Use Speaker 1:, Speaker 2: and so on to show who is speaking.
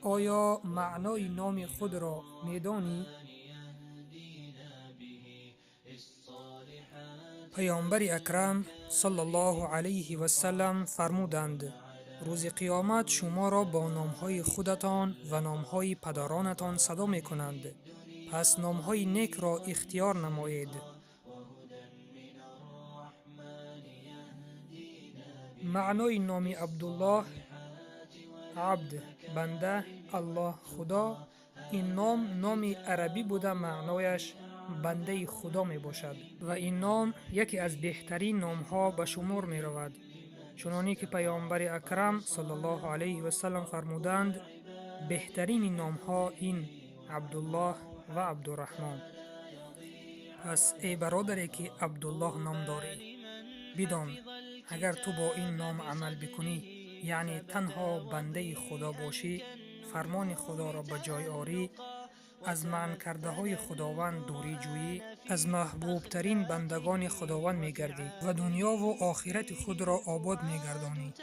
Speaker 1: آیا معنای نام خود را می‌دانی؟ پیامبر اکرم صلی الله علیه و سلم فرمودند روز قیامت شما را با نامهای خودتان و نامهای پدرانتان صدا می کنند. پس نامهای نیک را اختیار نمایید. معنای نام عبدالله، عبد بنده، الله خدا. این نام عربی بوده معنایش بنده خدا می باشد و این نام یکی از بهترین نام ها به شمار می رود، چنانی که پیامبر اکرم صلی الله علیه و سلم فرمودند بهترین نام ها این عبدالله و عبدالرحمن. پس ای برادری که عبدالله نام داری، بدان اگر تو با این نام عمل بکنی، یعنی تنها بنده خدا باشی، فرمان خدا را به جای آری، از منع کرده های خداوند دوری جویی، از محبوب ترین بندگان خداوند می گردی و دنیا و آخرت خود را آباد می گردانی.